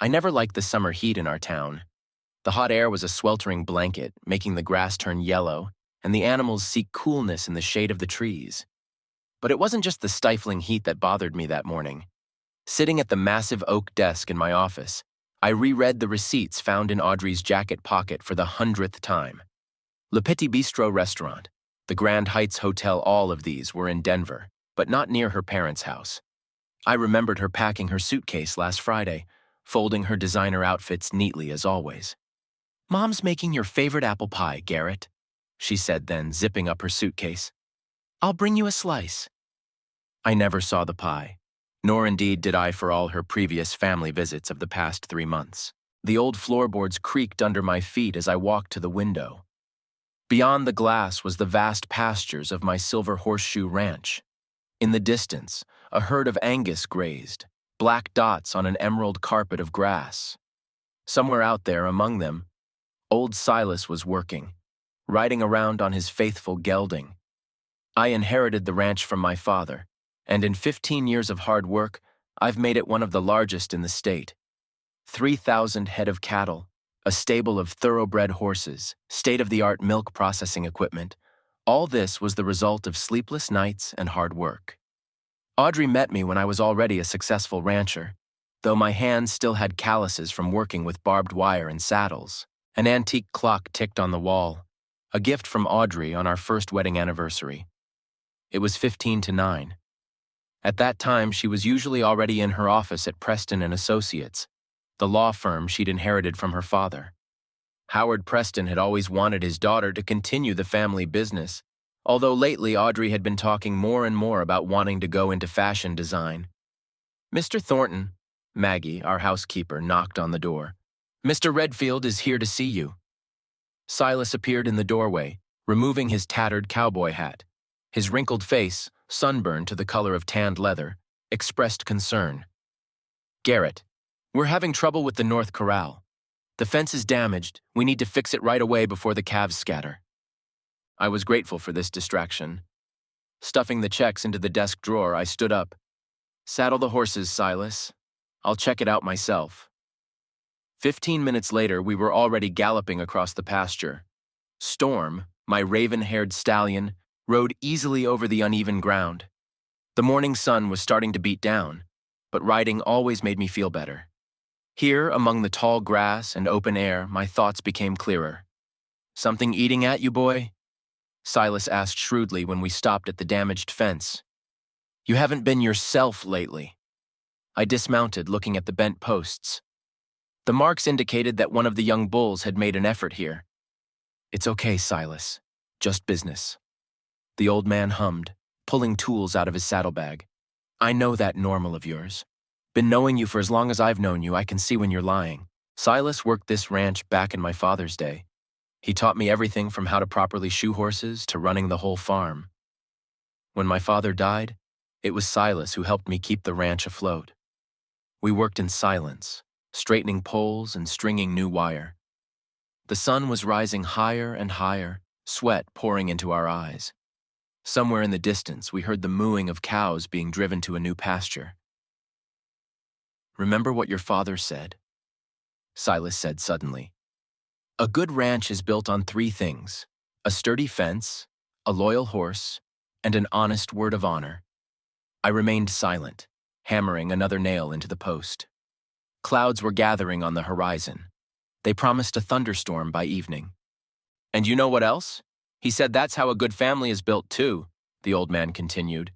I never liked the summer heat in our town. The hot air was a sweltering blanket, making the grass turn yellow, and the animals seek coolness in the shade of the trees. But it wasn't just the stifling heat that bothered me that morning. Sitting at the massive oak desk in my office, I reread the receipts found in Audrey's jacket pocket for the 100th time. Le Petit Bistro restaurant, the Grand Heights Hotel, all of these were in Denver, but not near her parents' house. I remembered her packing her suitcase last Friday, folding her designer outfits neatly as always. "Mom's making your favorite apple pie, Garrett," she said then, zipping up her suitcase. "I'll bring you a slice." I never saw the pie, nor indeed did I for all her previous family visits of the past 3 months. The old floorboards creaked under my feet as I walked to the window. Beyond the glass was the vast pastures of my Silver Horseshoe Ranch. In the distance, a herd of Angus grazed, black dots on an emerald carpet of grass. Somewhere out there among them, old Silas was working, riding around on his faithful gelding. I inherited the ranch from my father, and in 15 years of hard work, I've made it one of the largest in the state. 3,000 head of cattle, a stable of thoroughbred horses, state-of-the-art milk processing equipment. All this was the result of sleepless nights and hard work. Audrey met me when I was already a successful rancher, though my hands still had calluses from working with barbed wire and saddles. An antique clock ticked on the wall, a gift from Audrey on our first wedding anniversary. It was 15 to 9. At that time, she was usually already in her office at Preston and Associates, the law firm she'd inherited from her father. Howard Preston had always wanted his daughter to continue the family business, although lately Audrey had been talking more and more about wanting to go into fashion design. "Mr. Thornton," Maggie, our housekeeper, knocked on the door. "Mr. Redfield is here to see you." Silas appeared in the doorway, removing his tattered cowboy hat. His wrinkled face, sunburned to the color of tanned leather, expressed concern. "Garrett, we're having trouble with the North Corral. The fence is damaged. We need to fix it right away before the calves scatter." I was grateful for this distraction. Stuffing the checks into the desk drawer, I stood up. "Saddle the horses, Silas. I'll check it out myself." 15 minutes later, we were already galloping across the pasture. Storm, my raven-haired stallion, rode easily over the uneven ground. The morning sun was starting to beat down, but riding always made me feel better. Here, among the tall grass and open air, my thoughts became clearer. "Something eating at you, boy?" Silas asked shrewdly when we stopped at the damaged fence. "You haven't been yourself lately." I dismounted, looking at the bent posts. The marks indicated that one of the young bulls had made an effort here. "It's okay, Silas. Just business." The old man hummed, pulling tools out of his saddlebag. "I know that normal of yours. Been knowing you for as long as I've known you, I can see when you're lying. Silas worked this ranch back in my father's day. He taught me everything from how to properly shoe horses to running the whole farm. When my father died, it was Silas who helped me keep the ranch afloat. We worked in silence, straightening poles and stringing new wire. The sun was rising higher and higher, sweat pouring into our eyes. Somewhere in the distance, we heard the mooing of cows being driven to a new pasture. "Remember what your father said?" Silas said suddenly. "A good ranch is built on 3 things: a sturdy fence, a loyal horse, and an honest word of honor." I remained silent, hammering another nail into the post. Clouds were gathering on the horizon. They promised a thunderstorm by evening. "And you know what else? He said that's how a good family is built too," the old man continued.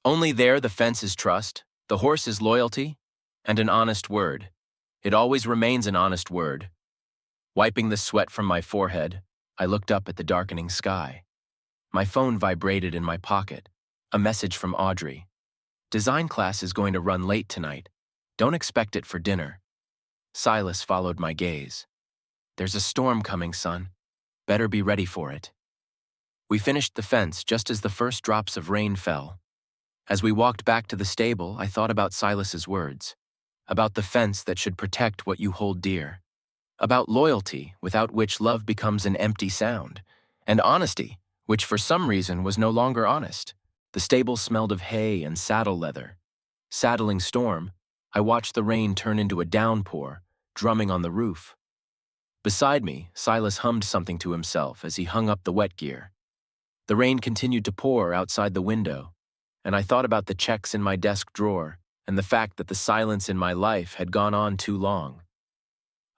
"Only there the fence is trust, the horse is loyalty, and an honest word. It always remains an honest word." Wiping the sweat from my forehead, I looked up at the darkening sky. My phone vibrated in my pocket, a message from Audrey. "Design class is going to run late tonight. Don't expect it for dinner." Silas followed my gaze. "There's a storm coming, son. Better be ready for it." We finished the fence just as the first drops of rain fell. As we walked back to the stable, I thought about Silas's words, about the fence that should protect what you hold dear, about loyalty, without which love becomes an empty sound, and honesty, which for some reason was no longer honest. The stable smelled of hay and saddle leather. Saddling Storm, I watched the rain turn into a downpour, drumming on the roof. Beside me, Silas hummed something to himself as he hung up the wet gear. The rain continued to pour outside the window, and I thought about the checks in my desk drawer and the fact that the silence in my life had gone on too long.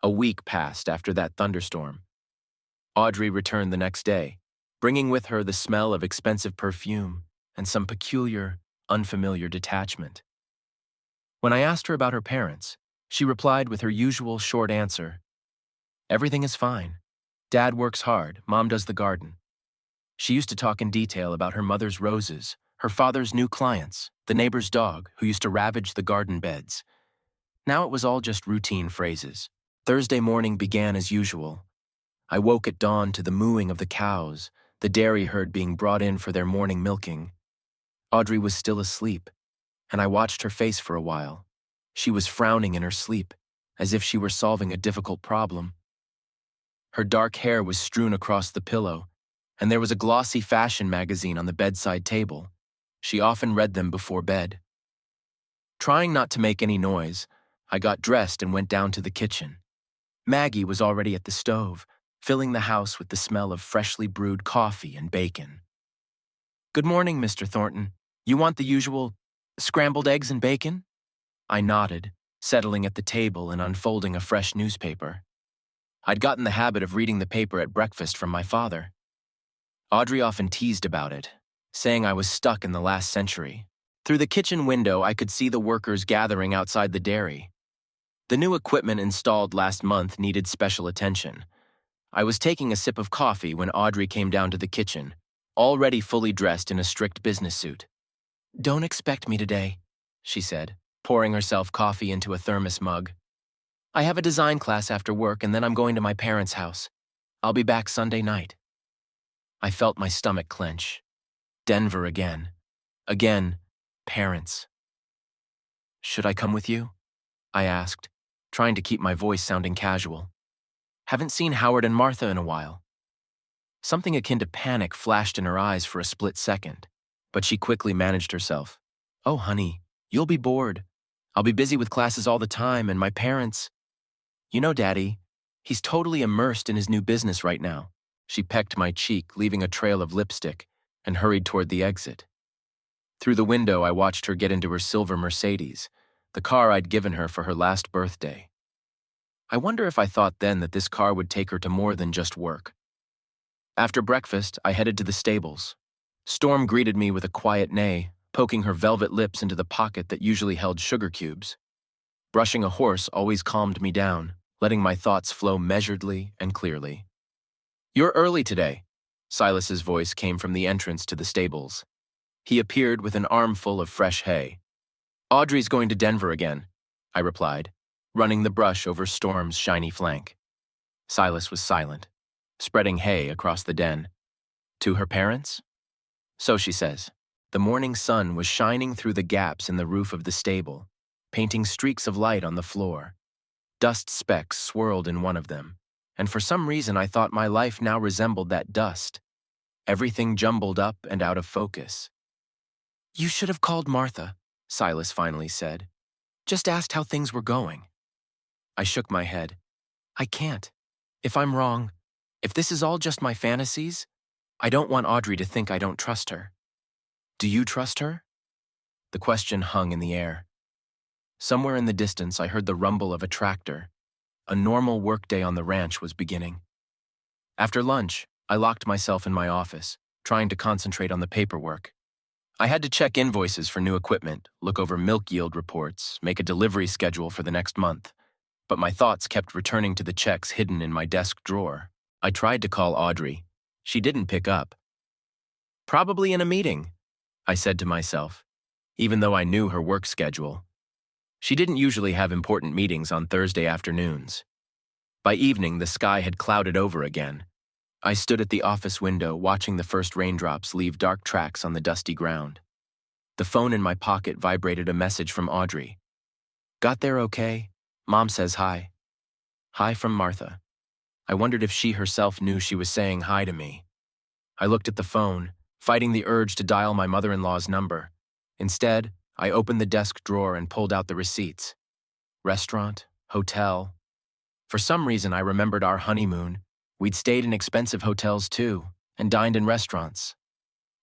A week passed after that thunderstorm. Audrey returned the next day, bringing with her the smell of expensive perfume and some peculiar, unfamiliar detachment. When I asked her about her parents, she replied with her usual short answer, "Everything is fine. Dad works hard, Mom does the garden." She used to talk in detail about her mother's roses, her father's new clients, the neighbor's dog who used to ravage the garden beds. Now it was all just routine phrases. Thursday morning began as usual. I woke at dawn to the mooing of the cows, the dairy herd being brought in for their morning milking. Audrey was still asleep, and I watched her face for a while. She was frowning in her sleep, as if she were solving a difficult problem. Her dark hair was strewn across the pillow, and there was a glossy fashion magazine on the bedside table. She often read them before bed. Trying not to make any noise, I got dressed and went down to the kitchen. Maggie was already at the stove, filling the house with the smell of freshly brewed coffee and bacon. "Good morning, Mr. Thornton. You want the usual scrambled eggs and bacon?" I nodded, settling at the table and unfolding a fresh newspaper. I'd gotten the habit of reading the paper at breakfast from my father. Audrey often teased about it, saying I was stuck in the last century. Through the kitchen window, I could see the workers gathering outside the dairy. The new equipment installed last month needed special attention. I was taking a sip of coffee when Audrey came down to the kitchen, already fully dressed in a strict business suit. "Don't expect me today," she said, pouring herself coffee into a thermos mug. "I have a design class after work and then I'm going to my parents' house. I'll be back Sunday night." I felt my stomach clench. Denver again. Again, parents. "Should I come with you?" I asked, trying to keep my voice sounding casual. "Haven't seen Howard and Martha in a while." Something akin to panic flashed in her eyes for a split second, but she quickly managed herself. "Oh, honey, you'll be bored. I'll be busy with classes all the time, and my parents—" "You know, Daddy, he's totally immersed in his new business right now." She pecked my cheek, leaving a trail of lipstick, and hurried toward the exit. Through the window, I watched her get into her silver Mercedes, the car I'd given her for her last birthday. I wonder if I thought then that this car would take her to more than just work. After breakfast, I headed to the stables. Storm greeted me with a quiet neigh, poking her velvet lips into the pocket that usually held sugar cubes. Brushing a horse always calmed me down, letting my thoughts flow measuredly and clearly. "You're early today," Silas's voice came from the entrance to the stables. He appeared with an armful of fresh hay. "Audrey's going to Denver again," I replied, running the brush over Storm's shiny flank. Silas was silent, spreading hay across the den. "To her parents?" "So she says." The morning sun was shining through the gaps in the roof of the stable, painting streaks of light on the floor. Dust specks swirled in one of them, and for some reason I thought my life now resembled that dust. Everything jumbled up and out of focus. "You should have called Martha," Silas finally said. "Just asked how things were going." I shook my head. "I can't. If I'm wrong, if this is all just my fantasies, I don't want Audrey to think I don't trust her." "Do you trust her?" The question hung in the air. Somewhere in the distance, I heard the rumble of a tractor. A normal workday on the ranch was beginning. After lunch, I locked myself in my office, trying to concentrate on the paperwork. I had to check invoices for new equipment, look over milk yield reports, make a delivery schedule for the next month. But my thoughts kept returning to the checks hidden in my desk drawer. I tried to call Audrey. She didn't pick up. "Probably in a meeting," I said to myself, even though I knew her work schedule. She didn't usually have important meetings on Thursday afternoons. By evening, the sky had clouded over again. I stood at the office window watching the first raindrops leave dark tracks on the dusty ground. The phone in my pocket vibrated a message from Audrey. "Got there okay? Mom says hi." Hi from Martha. I wondered if she herself knew she was saying hi to me. I looked at the phone, fighting the urge to dial my mother-in-law's number. Instead, I opened the desk drawer and pulled out the receipts. restaurant, hotel. For some reason, I remembered our honeymoon. We'd stayed in expensive hotels too, and dined in restaurants.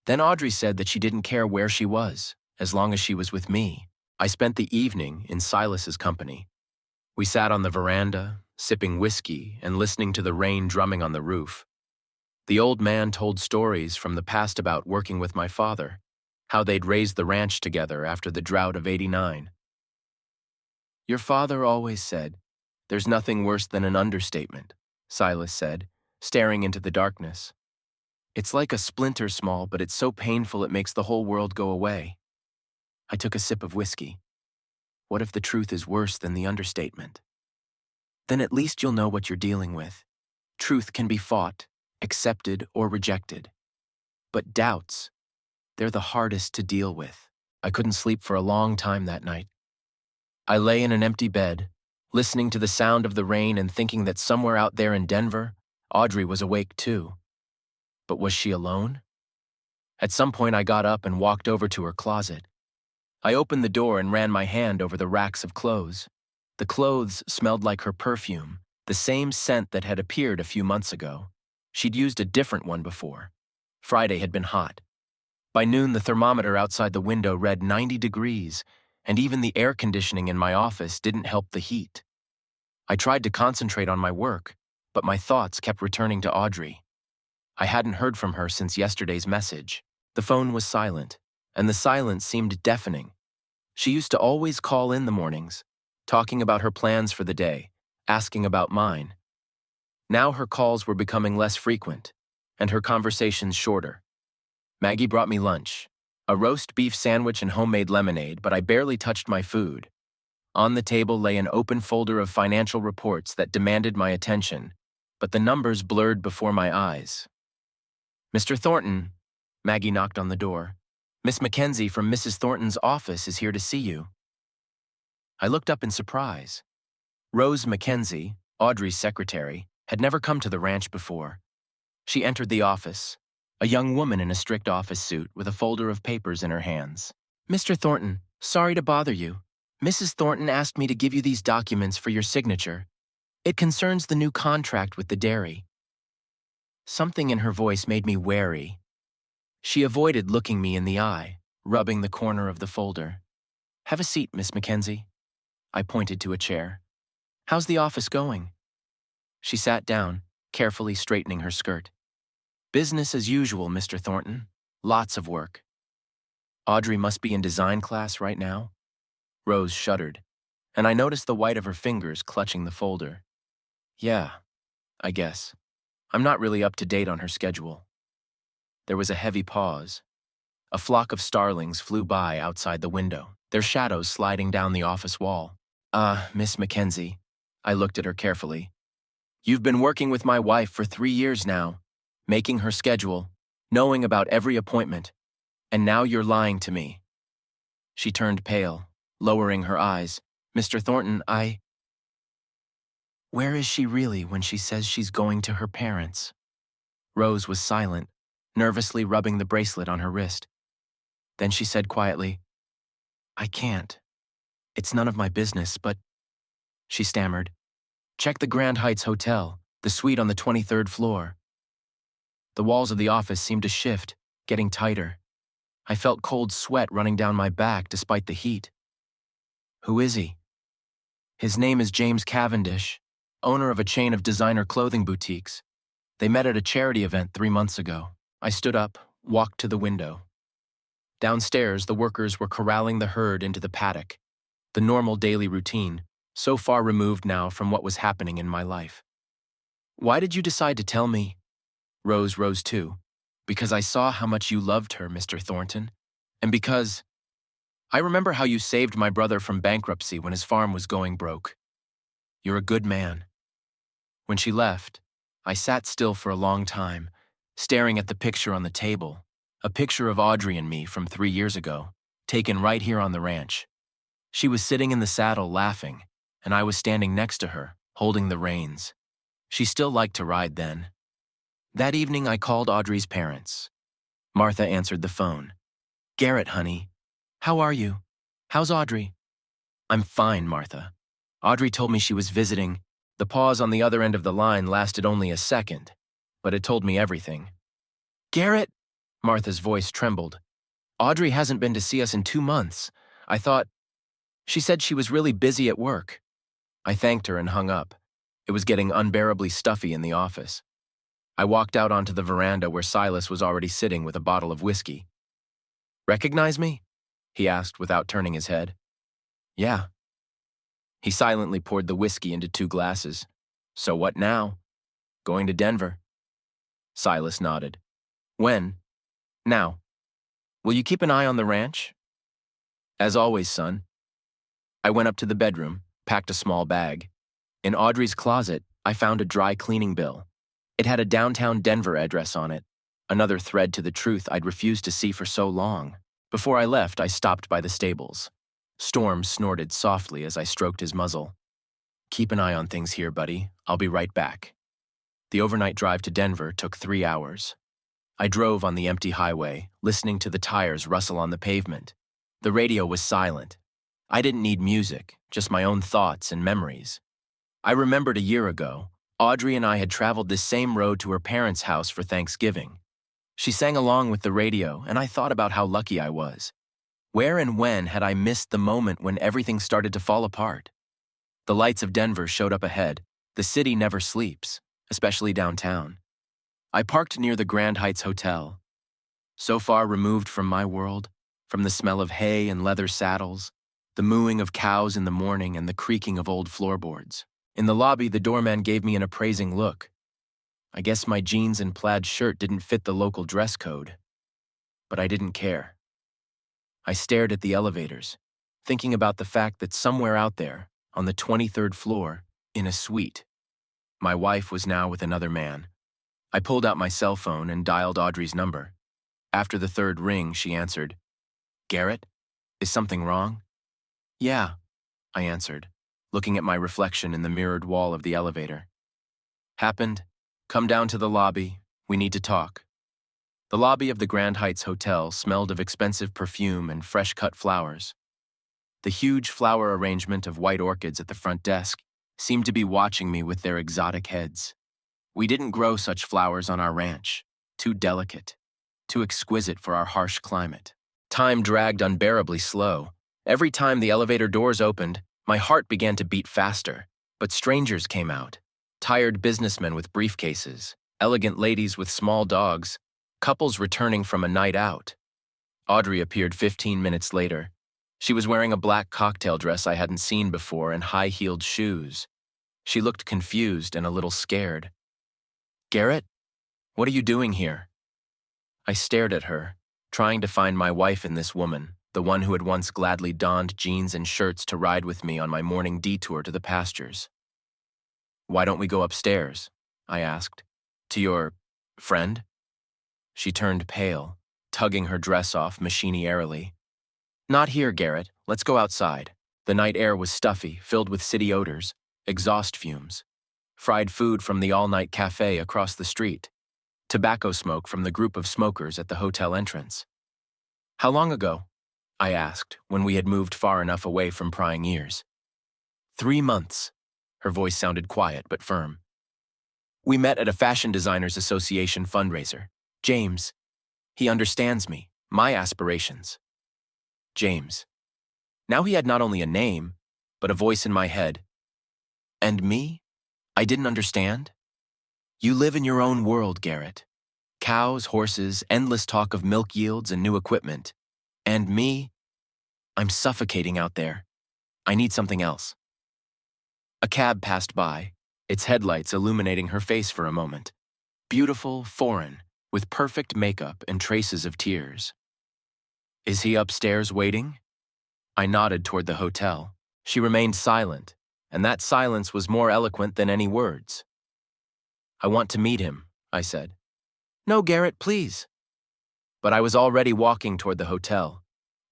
Then Audrey said that she didn't care where she was, as long as she was with me. I spent the evening in Silas's company. We sat on the veranda, sipping whiskey and listening to the rain drumming on the roof. The old man told stories from the past about working with my father, how they'd raised the ranch together after the drought of '89. Your father always said, "There's nothing worse than an understatement," Silas said, staring into the darkness. It's like a splinter small, but it's so painful it makes the whole world go away. I took a sip of whiskey. What if the truth is worse than the understatement? Then at least you'll know what you're dealing with. Truth can be fought, accepted, or rejected. But doubts, they're the hardest to deal with. I couldn't sleep for a long time that night. I lay in an empty bed, listening to the sound of the rain and thinking that somewhere out there in Denver, Audrey was awake too. But was she alone? At some point, I got up and walked over to her closet. I opened the door and ran my hand over the racks of clothes. The clothes smelled like her perfume, the same scent that had appeared a few months ago. She'd used a different one before. Friday had been hot. By noon, the thermometer outside the window read 90 degrees, and even the air conditioning in my office didn't help the heat. I tried to concentrate on my work, but my thoughts kept returning to Audrey. I hadn't heard from her since yesterday's message. The phone was silent, and the silence seemed deafening. She used to always call in the mornings, talking about her plans for the day, asking about mine. Now her calls were becoming less frequent, and her conversations shorter. Maggie brought me lunch, a roast beef sandwich and homemade lemonade, but I barely touched my food. On the table lay an open folder of financial reports that demanded my attention, but the numbers blurred before my eyes. Mr. Thornton, Maggie knocked on the door. Miss Mackenzie from Mrs. Thornton's office is here to see you. I looked up in surprise. Rose Mackenzie, Audrey's secretary, had never come to the ranch before. She entered the office, a young woman in a strict office suit with a folder of papers in her hands. Mr. Thornton, sorry to bother you. Mrs. Thornton asked me to give you these documents for your signature. It concerns the new contract with the dairy. Something in her voice made me wary. She avoided looking me in the eye, rubbing the corner of the folder. Have a seat, Miss Mackenzie. I pointed to a chair. How's the office going? She sat down, carefully straightening her skirt. Business as usual, Mr. Thornton. Lots of work. Audrey must be in design class right now. Rose shuddered, and I noticed the white of her fingers clutching the folder. Yeah, I guess. I'm not really up to date on her schedule. There was a heavy pause. A flock of starlings flew by outside the window, their shadows sliding down the office wall. Miss Mackenzie. I looked at her carefully. You've been working with my wife for 3 years now, making her schedule, knowing about every appointment, and now you're lying to me. She turned pale, lowering her eyes. Mr. Thornton, Where is she really when she says she's going to her parents? Rose was silent, nervously rubbing the bracelet on her wrist. Then she said quietly, I can't. It's none of my business, but... She stammered. Check the Grand Heights Hotel, the suite on the 23rd floor. The walls of the office seemed to shift, getting tighter. I felt cold sweat running down my back despite the heat. Who is he? His name is James Cavendish, owner of a chain of designer clothing boutiques. They met at a charity event 3 months ago. I stood up, walked to the window. Downstairs, the workers were corralling the herd into the paddock, the normal daily routine, so far removed now from what was happening in my life. Why did you decide to tell me? Rose rose too. Because I saw how much you loved her, Mr. Thornton, and because I remember how you saved my brother from bankruptcy when his farm was going broke. You're a good man. When she left, I sat still for a long time, staring at the picture on the table, a picture of Audrey and me from 3 years ago, taken right here on the ranch. She was sitting in the saddle laughing, and I was standing next to her, holding the reins. She still liked to ride then. That evening, I called Audrey's parents. Martha answered the phone. Garrett, honey. How are you? How's Audrey? I'm fine, Martha. Audrey told me she was visiting. The pause on the other end of the line lasted only a second, but it told me everything. Garrett! Martha's voice trembled. Audrey hasn't been to see us in 2 months. I thought... She said she was really busy at work. I thanked her and hung up. It was getting unbearably stuffy in the office. I walked out onto the veranda where Silas was already sitting with a bottle of whiskey. Recognize me? He asked without turning his head. Yeah. He silently poured the whiskey into 2 glasses. So what now? Going to Denver. Silas nodded. When? Now. Will you keep an eye on the ranch? As always, son. I went up to the bedroom, packed a small bag. In Audrey's closet, I found a dry cleaning bill. It had a downtown Denver address on it, another thread to the truth I'd refused to see for so long. Before I left, I stopped by the stables. Storm snorted softly as I stroked his muzzle. Keep an eye on things here, buddy. I'll be right back. The overnight drive to Denver took 3 hours. I drove on the empty highway, listening to the tires rustle on the pavement. The radio was silent. I didn't need music, just my own thoughts and memories. I remembered a year ago, Audrey and I had traveled this same road to her parents' house for Thanksgiving. She sang along with the radio, and I thought about how lucky I was. Where and when had I missed the moment when everything started to fall apart? The lights of Denver showed up ahead. The city never sleeps, especially downtown. I parked near the Grand Heights Hotel. So far removed from my world, from the smell of hay and leather saddles, the mooing of cows in the morning and the creaking of old floorboards. In the lobby, the doorman gave me an appraising look. I guess my jeans and plaid shirt didn't fit the local dress code. But I didn't care. I stared at the elevators, thinking about the fact that somewhere out there, on the 23rd floor, in a suite, my wife was now with another man. I pulled out my cell phone and dialed Audrey's number. After the 3rd ring, she answered. Garrett, is something wrong? Yeah, I answered, looking at my reflection in the mirrored wall of the elevator. Happened. Come down to the lobby. We need to talk. The lobby of the Grand Heights Hotel smelled of expensive perfume and fresh-cut flowers. The huge flower arrangement of white orchids at the front desk seemed to be watching me with their exotic heads. We didn't grow such flowers on our ranch. Too delicate, too exquisite for our harsh climate. Time dragged unbearably slow. Every time the elevator doors opened, my heart began to beat faster. But strangers came out. Tired businessmen with briefcases, elegant ladies with small dogs, couples returning from a night out. Audrey appeared 15 minutes later. She was wearing a black cocktail dress I hadn't seen before and high-heeled shoes. She looked confused and a little scared. Garrett, what are you doing here? I stared at her, trying to find my wife in this woman, the one who had once gladly donned jeans and shirts to ride with me on my morning detour to the pastures. Why don't we go upstairs? I asked. To your friend? She turned pale, tugging her dress off machiny airily. Not here, Garrett. Let's go outside. The night air was stuffy, filled with city odors, exhaust fumes, fried food from the all-night cafe across the street, tobacco smoke from the group of smokers at the hotel entrance. How long ago? I asked, when we had moved far enough away from prying ears. 3 months. Her voice sounded quiet but firm. We met at a Fashion Designers Association fundraiser. James. He understands me, my aspirations. James. Now he had not only a name, but a voice in my head. And me? I didn't understand. You live in your own world, Garrett. Cows, horses, endless talk of milk yields and new equipment. And me? I'm suffocating out there. I need something else. A cab passed by, its headlights illuminating her face for a moment. Beautiful, foreign, with perfect makeup and traces of tears. Is he upstairs waiting? I nodded toward the hotel. She remained silent, and that silence was more eloquent than any words. I want to meet him, I said. No, Garrett, please. But I was already walking toward the hotel.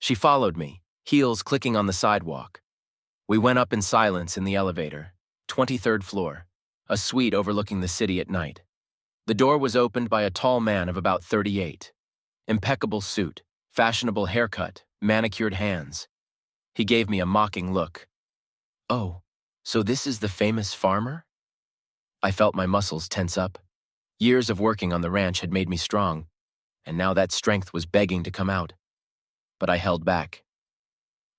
She followed me, heels clicking on the sidewalk. We went up in silence in the elevator, 23rd floor, a suite overlooking the city at night. The door was opened by a tall man of about 38. Impeccable suit, fashionable haircut, manicured hands. He gave me a mocking look. Oh, So this is the famous farmer? I felt my muscles tense up. Years of working on the ranch had made me strong, and now that strength was begging to come out. But I held back.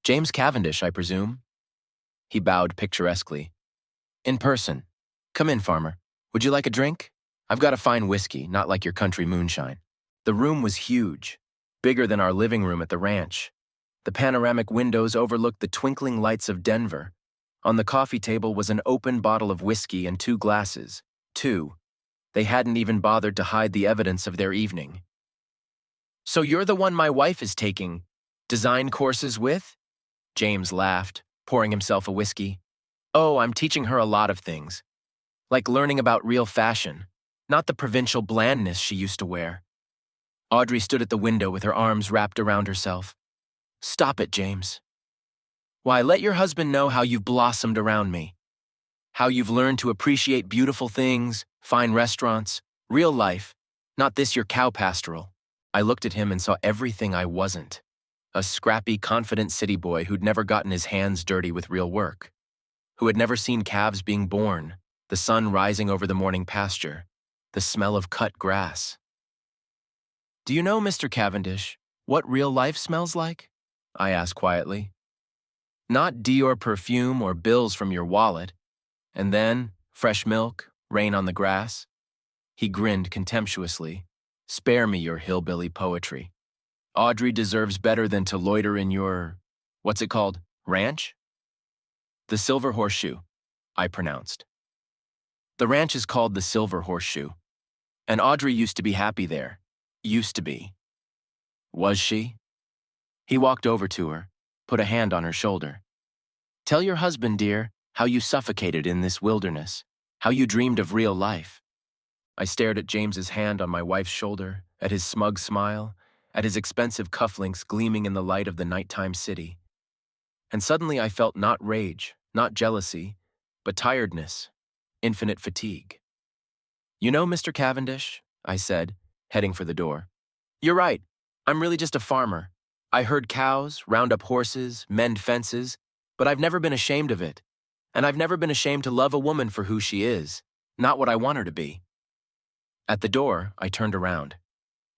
James Cavendish, I presume? He bowed picturesquely. In person. Come in, farmer. Would you like a drink? I've got a fine whiskey, not like your country moonshine. The room was huge, bigger than our living room at the ranch. The panoramic windows overlooked the twinkling lights of Denver. On the coffee table was an open bottle of whiskey and 2 glasses. 2. They hadn't even bothered to hide the evidence of their evening. So you're the one my wife is taking design courses with? James laughed, pouring himself a whiskey. Oh, I'm teaching her a lot of things. Like learning about real fashion, not the provincial blandness she used to wear. Audrey stood at the window with her arms wrapped around herself. Stop it, James. Why, let your husband know how you've blossomed around me. How you've learned to appreciate beautiful things, fine restaurants, real life, not this your cow pastoral. I looked at him and saw everything I wasn't. A scrappy, confident city boy who'd never gotten his hands dirty with real work. Who had never seen calves being born, the sun rising over the morning pasture, the smell of cut grass. Do you know, Mr. Cavendish, what real life smells like? I asked quietly. Not Dior perfume or bills from your wallet. And then, fresh milk, rain on the grass. He grinned contemptuously. Spare me your hillbilly poetry. Audrey deserves better than to loiter in your, what's it called, ranch? The Silver Horseshoe, I pronounced. The ranch is called the Silver Horseshoe. And Audrey used to be happy there. Used to be. Was she? He walked over to her, put a hand on her shoulder. Tell your husband, dear, how you suffocated in this wilderness, how you dreamed of real life. I stared at James's hand on my wife's shoulder, at his smug smile, at his expensive cufflinks gleaming in the light of the nighttime city. And suddenly I felt not rage, not jealousy, but tiredness, infinite fatigue. You know, Mr. Cavendish, I said, heading for the door. You're right. I'm really just a farmer. I herd cows, round up horses, mend fences, but I've never been ashamed of it. And I've never been ashamed to love a woman for who she is, not what I want her to be. At the door, I turned around.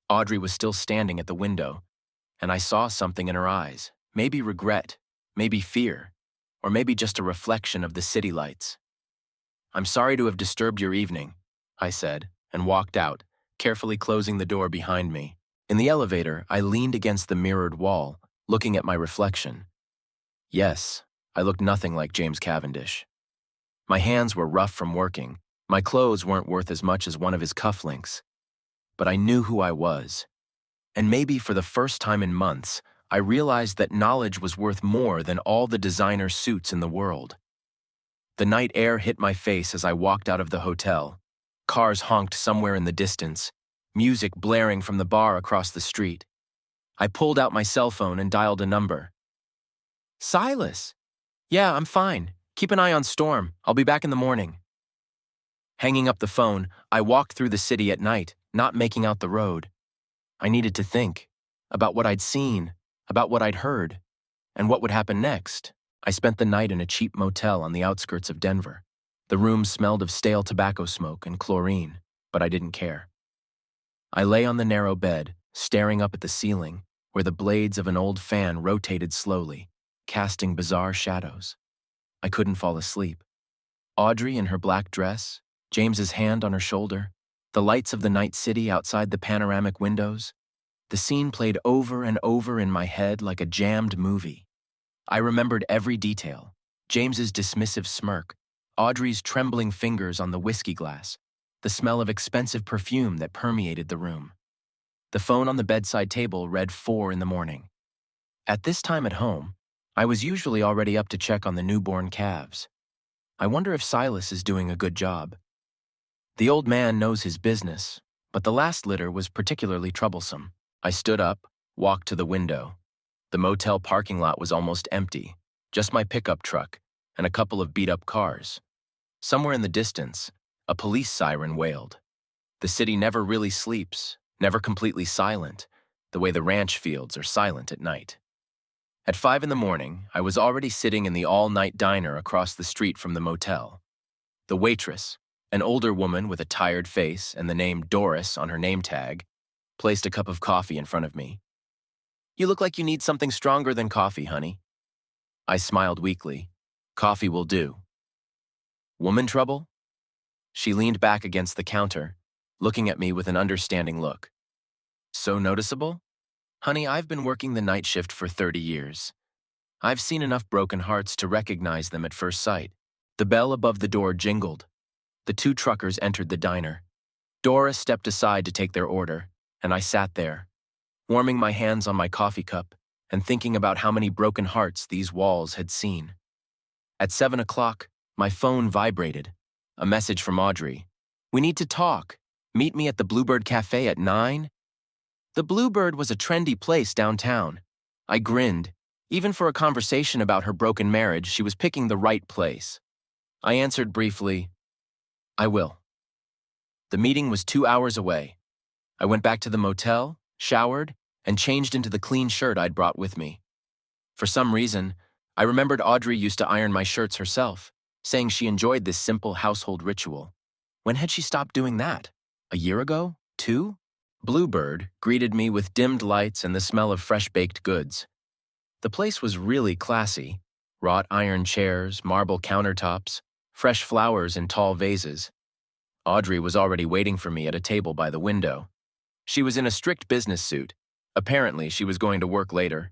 Audrey was still standing at the window, and I saw something in her eyes, maybe regret, maybe fear, or maybe just a reflection of the city lights. I'm sorry to have disturbed your evening, I said, and walked out, carefully closing the door behind me. In the elevator, I leaned against the mirrored wall, looking at my reflection. Yes, I looked nothing like James Cavendish. My hands were rough from working. My clothes weren't worth as much as one of his cufflinks. But I knew who I was. And maybe for the first time in months, I realized that knowledge was worth more than all the designer suits in the world. The night air hit my face as I walked out of the hotel. Cars honked somewhere in the distance, music blaring from the bar across the street. I pulled out my cell phone and dialed a number. Silas! Yeah, I'm fine. Keep an eye on Storm. I'll be back in the morning. Hanging up the phone, I walked through the city at night, not making out the road. I needed to think about what I'd seen, about what I'd heard, and what would happen next. I spent the night in a cheap motel on the outskirts of Denver. The room smelled of stale tobacco smoke and chlorine, but I didn't care. I lay on the narrow bed, staring up at the ceiling, where the blades of an old fan rotated slowly, casting bizarre shadows. I couldn't fall asleep. Audrey in her black dress, James's hand on her shoulder, the lights of the night city outside the panoramic windows. The scene played over and over in my head like a jammed movie. I remembered every detail. James's dismissive smirk, Audrey's trembling fingers on the whiskey glass, the smell of expensive perfume that permeated the room. The phone on the bedside table read 4 in the morning. At this time at home, I was usually already up to check on the newborn calves. I wonder if Silas is doing a good job. The old man knows his business, but the last litter was particularly troublesome. I stood up, walked to the window. The motel parking lot was almost empty, just my pickup truck and a couple of beat-up cars. Somewhere in the distance, a police siren wailed. The city never really sleeps, never completely silent, the way the ranch fields are silent at night. At 5 in the morning, I was already sitting in the all-night diner across the street from the motel. The waitress, an older woman with a tired face and the name Doris on her name tag, placed a cup of coffee in front of me. "You look like you need something stronger than coffee, honey." I smiled weakly. "Coffee will do." "Woman trouble?" She leaned back against the counter, looking at me with an understanding look. "So noticeable?" "Honey, I've been working the night shift for 30 years. I've seen enough broken hearts to recognize them at first sight." The bell above the door jingled. The two truckers entered the diner. Doris stepped aside to take their order, and I sat there, warming my hands on my coffee cup and thinking about how many broken hearts these walls had seen. At 7 o'clock, my phone vibrated. A message from Audrey. "We need to talk. Meet me at the Bluebird Cafe at 9. The Bluebird was a trendy place downtown. I grinned. Even for a conversation about her broken marriage, she was picking the right place. I answered briefly, "I will." The meeting was 2 hours away. I went back to the motel, showered, and changed into the clean shirt I'd brought with me. For some reason, I remembered Audrey used to iron my shirts herself, saying she enjoyed this simple household ritual. When had she stopped doing that? A year ago? 2? Bluebird greeted me with dimmed lights and the smell of fresh-baked goods. The place was really classy. Wrought iron chairs, marble countertops, fresh flowers in tall vases. Audrey was already waiting for me at a table by the window. She was in a strict business suit. Apparently, she was going to work later.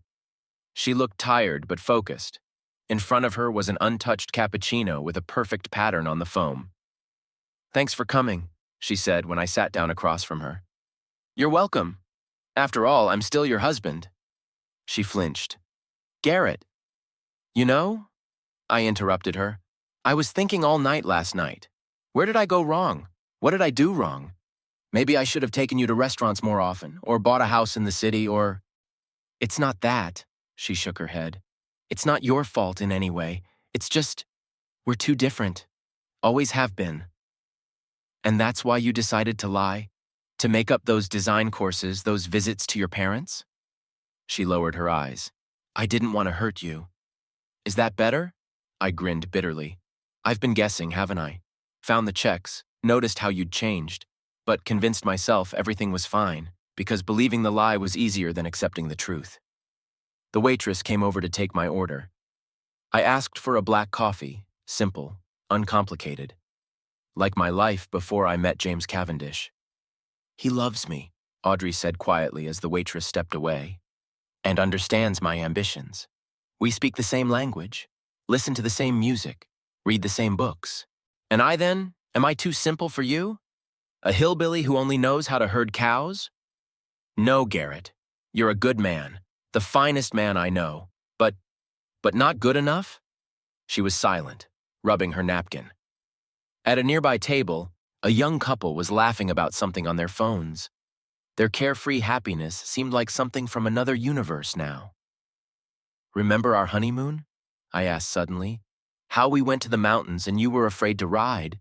She looked tired but focused. In front of her was an untouched cappuccino with a perfect pattern on the foam. "Thanks for coming," she said when I sat down across from her. "You're welcome. After all, I'm still your husband." She flinched. "Garrett." "You know," I interrupted her, "I was thinking all night last night. Where did I go wrong? What did I do wrong? Maybe I should have taken you to restaurants more often, or bought a house in the city, or—" "It's not that," she shook her head. "It's not your fault in any way. It's just, we're too different. Always have been." "And that's why you decided to lie? To make up those design courses, those visits to your parents?" She lowered her eyes. "I didn't want to hurt you." "Is that better?" I grinned bitterly. "I've been guessing, haven't I? Found the checks, noticed how you'd changed, but convinced myself everything was fine, because believing the lie was easier than accepting the truth." The waitress came over to take my order. I asked for a black coffee, simple, uncomplicated. Like my life before I met James Cavendish. "He loves me," Audrey said quietly as the waitress stepped away, "and understands my ambitions. We speak the same language, listen to the same music, read the same books. And I then, am I too simple for you? A hillbilly who only knows how to herd cows? No, Garrett, you're a good man, the finest man I know, but not good enough?" She was silent, rubbing her napkin. At a nearby table, a young couple was laughing about something on their phones. Their carefree happiness seemed like something from another universe now. "Remember our honeymoon?" I asked suddenly. "How we went to the mountains and you were afraid to ride,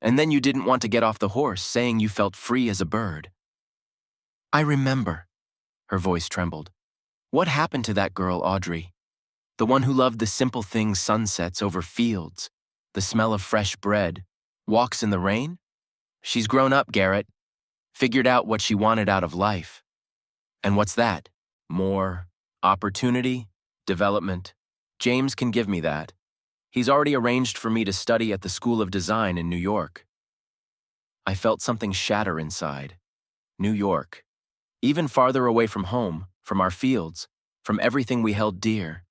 and then you didn't want to get off the horse, saying you felt free as a bird." "I remember." Her voice trembled. "What happened to that girl, Audrey? The one who loved the simple things, sunsets over fields, the smell of fresh bread, walks in the rain? She's grown up, Garrett. Figured out what she wanted out of life. And what's that? More opportunity, development. James can give me that. He's already arranged for me to study at the School of Design in New York." I felt something shatter inside. New York. Even farther away from home, from our fields, from everything we held dear.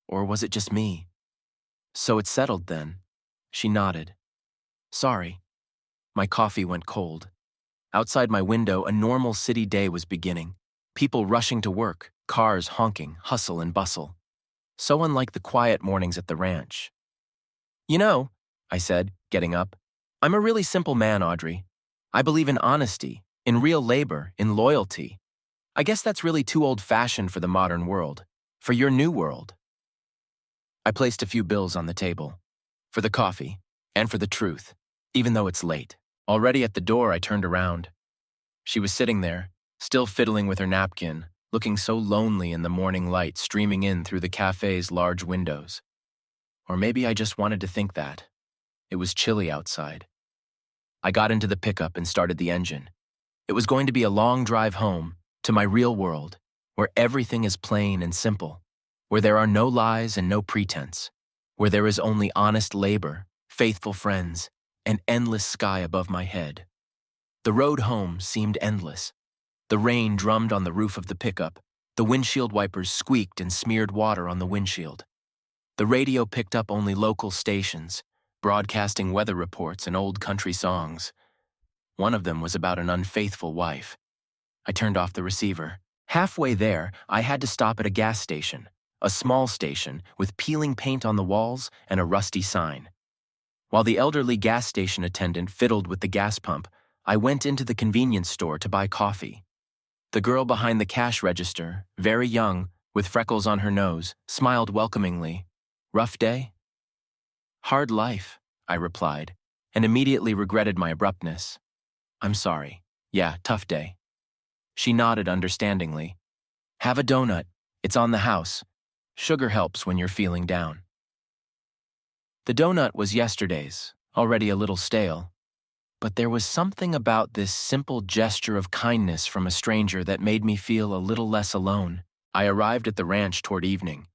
Or was it just me? "So it's settled then?" She nodded. "Sorry." My coffee went cold. Outside my window, a normal city day was beginning. People rushing to work, cars honking, hustle and bustle. So unlike the quiet mornings at the ranch. "You know," I said, getting up, "I'm a really simple man, Audrey. I believe in honesty, in real labor, in loyalty. I guess that's really too old-fashioned for the modern world, for your new world." I placed a few bills on the table. For the coffee, and for the truth, even though it's late. Already at the door, I turned around. She was sitting there, still fiddling with her napkin, looking so lonely in the morning light streaming in through the cafe's large windows. Or maybe I just wanted to think that. It was chilly outside. I got into the pickup and started the engine. It was going to be a long drive home, to my real world, where everything is plain and simple, where there are no lies and no pretense, where there is only honest labor, faithful friends, and endless sky above my head. The road home seemed endless. The rain drummed on the roof of the pickup. The windshield wipers squeaked and smeared water on the windshield. The radio picked up only local stations, broadcasting weather reports and old country songs. One of them was about an unfaithful wife. I turned off the receiver. Halfway there, I had to stop at a gas station, a small station with peeling paint on the walls and a rusty sign. While the elderly gas station attendant fiddled with the gas pump, I went into the convenience store to buy coffee. The girl behind the cash register, very young, with freckles on her nose, smiled welcomingly. "Rough day?" "Hard life," I replied, and immediately regretted my abruptness. "I'm sorry. Yeah, tough day." She nodded understandingly. "Have a donut. It's on the house. Sugar helps when you're feeling down." The donut was yesterday's, already a little stale. But there was something about this simple gesture of kindness from a stranger that made me feel a little less alone. I arrived at the ranch toward evening.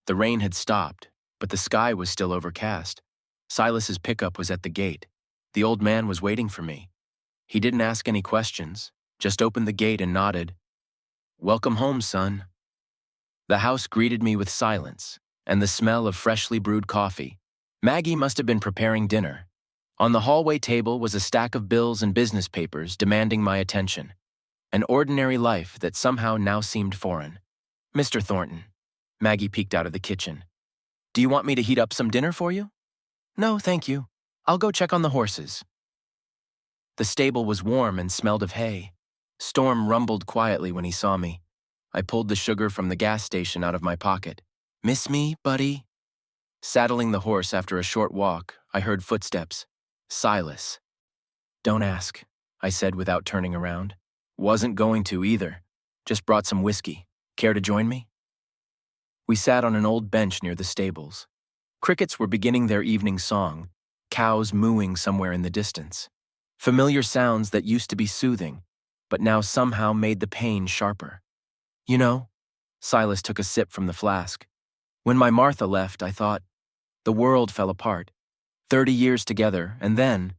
The rain had stopped, but the sky was still overcast. Silas's pickup was at the gate. The old man was waiting for me. He didn't ask any questions, just opened the gate and nodded. "Welcome home, son." The house greeted me with silence and the smell of freshly brewed coffee. Maggie must have been preparing dinner. On the hallway table was a stack of bills and business papers demanding my attention. An ordinary life that somehow now seemed foreign. "Mr. Thornton." Maggie peeked out of the kitchen. "Do you want me to heat up some dinner for you?" "No, thank you. I'll go check on the horses." The stable was warm and smelled of hay. Storm rumbled quietly when he saw me. I pulled the sugar from the gas station out of my pocket. "Miss me, buddy?" Saddling the horse after a short walk, I heard footsteps. Silas. "Don't ask," I said without turning around. "Wasn't going to either. Just brought some whiskey. Care to join me?" We sat on an old bench near the stables. Crickets were beginning their evening song, cows mooing somewhere in the distance. Familiar sounds that used to be soothing, but now somehow made the pain sharper. "You know," Silas took a sip from the flask, "when my Martha left, I thought, the world fell apart. 30 years together, and then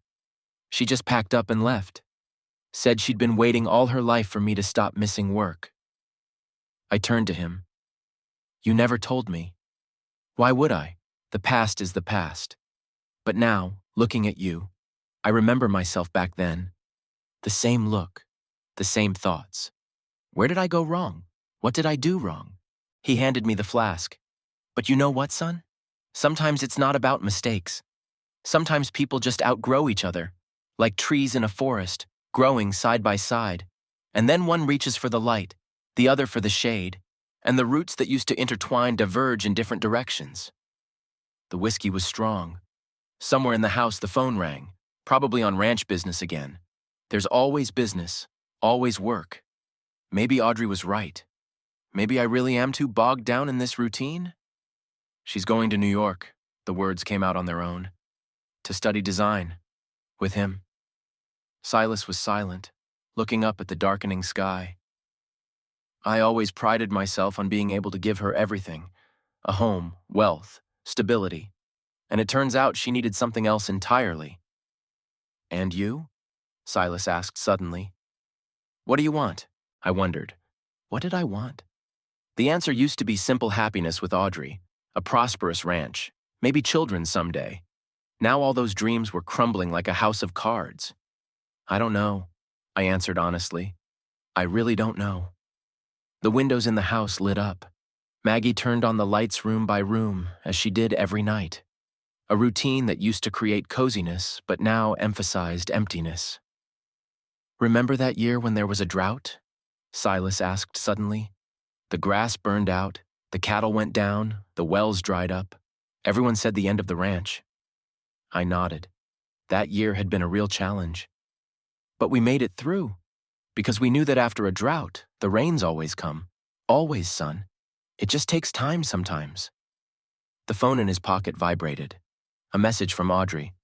she just packed up and left. Said she'd been waiting all her life for me to stop missing work." I turned to him. "You never told me. Why would I? The past is the past. But now, looking at you, I remember myself back then. The same look, the same thoughts. Where did I go wrong? What did I do wrong?" He handed me the flask. "But you know what, son? Sometimes it's not about mistakes. Sometimes people just outgrow each other, like trees in a forest, growing side by side. And then one reaches for the light, the other for the shade, and the roots that used to intertwine diverge in different directions." The whiskey was strong. Somewhere in the house the phone rang, probably on ranch business again. There's always business, always work. Maybe Audrey was right. Maybe I really am too bogged down in this routine? "She's going to New York," the words came out on their own. "To study design. With him." Silas was silent, looking up at the darkening sky. I always prided myself on being able to give her everything. A home, wealth, stability. And it turns out she needed something else entirely. "And you?" Silas asked suddenly. "What do you want?" I wondered. What did I want? The answer used to be simple happiness with Audrey, a prosperous ranch, maybe children someday. Now all those dreams were crumbling like a house of cards. "I don't know," I answered honestly. "I really don't know." The windows in the house lit up. Maggie turned on the lights room by room, as she did every night. A routine that used to create coziness, but now emphasized emptiness. "Remember that year when there was a drought?" Silas asked suddenly. "The grass burned out, the cattle went down, the wells dried up. Everyone said the end of the ranch." I nodded. That year had been a real challenge. "But we made it through, because we knew that after a drought, the rains always come. Always, son. It just takes time sometimes. The phone in his pocket vibrated. A message from Audrey.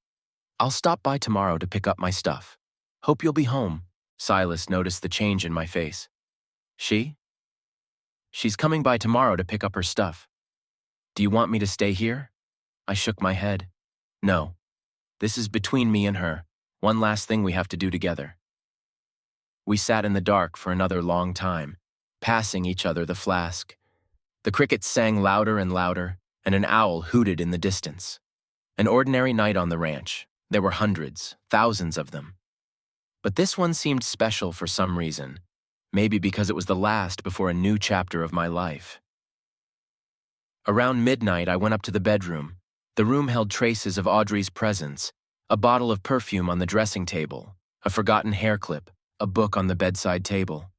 I'll stop by tomorrow to pick up my stuff. Hope you'll be home. Silas noticed the change in my face. She? She's coming by tomorrow to pick up her stuff. Do you want me to stay here? I shook my head. No. This is between me and her. One last thing we have to do together. We sat in the dark for another long time, passing each other the flask. The crickets sang louder and louder, and an owl hooted in the distance. An ordinary night on the ranch. There were hundreds, thousands of them. But this one seemed special for some reason, maybe because it was the last before a new chapter of my life. Around midnight, I went up to the bedroom. The room held traces of Audrey's presence, a bottle of perfume on the dressing table, a forgotten hair clip, a book on the bedside table.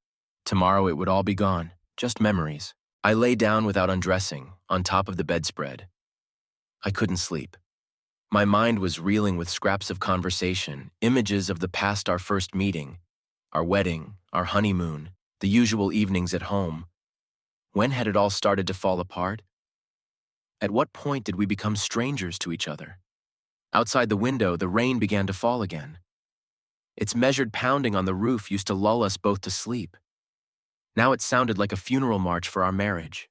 Tomorrow it would all be gone, just memories. I lay down without undressing, on top of the bedspread. I couldn't sleep. My mind was reeling with scraps of conversation, images of the past, our first meeting, our wedding, our honeymoon, the usual evenings at home. When had it all started to fall apart? At what point did we become strangers to each other? Outside the window, the rain began to fall again. Its measured pounding on the roof used to lull us both to sleep. Now it sounded like a funeral march for our marriage,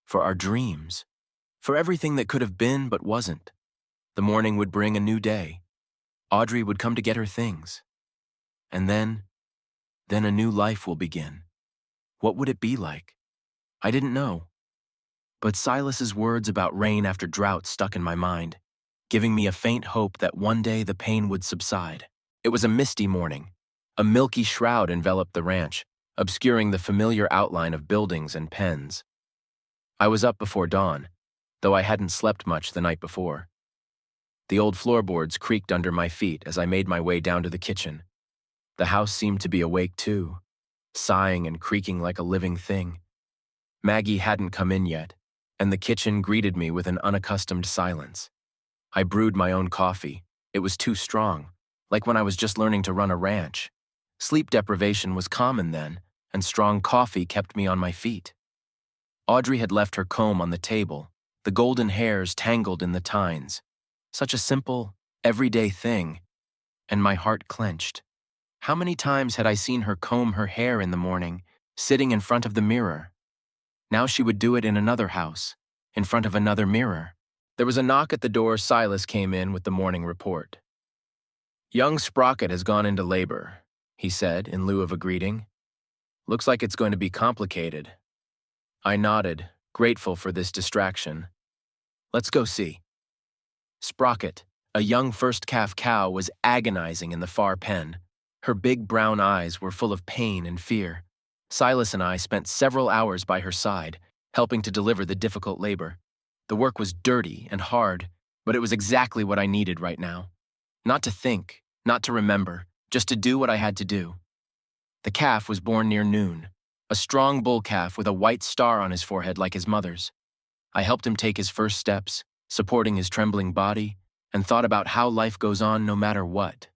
for our dreams, for everything that could have been but wasn't. The morning would bring a new day. Audrey would come to get her things. And then a new life will begin. What would it be like? I didn't know. But Silas's words about rain after drought stuck in my mind, giving me a faint hope that one day the pain would subside. It was a misty morning. A milky shroud enveloped the ranch, obscuring the familiar outline of buildings and pens. I was up before dawn, though I hadn't slept much the night before. The old floorboards creaked under my feet as I made my way down to the kitchen. The house seemed to be awake too, sighing and creaking like a living thing. Maggie hadn't come in yet, and the kitchen greeted me with an unaccustomed silence. I brewed my own coffee. It was too strong, like when I was just learning to run a ranch. Sleep deprivation was common then, and strong coffee kept me on my feet. Audrey had left her comb on the table, the golden hairs tangled in the tines. Such a simple, everyday thing, and my heart clenched. How many times had I seen her comb her hair in the morning, sitting in front of the mirror? Now she would do it in another house, in front of another mirror. There was a knock at the door. Silas came in with the morning report. Young Sprocket has gone into labor, he said in lieu of a greeting. Looks like it's going to be complicated. I nodded, grateful for this distraction. Let's go see. Sprocket, a young first-calf cow, was agonizing in the far pen. Her big brown eyes were full of pain and fear. Silas and I spent several hours by her side, helping to deliver the difficult labor. The work was dirty and hard, but it was exactly what I needed right now. Not to think, not to remember, just to do what I had to do. The calf was born near noon, a strong bull calf with a white star on his forehead like his mother's. I helped him take his first steps, supporting his trembling body, and thought about how life goes on no matter what.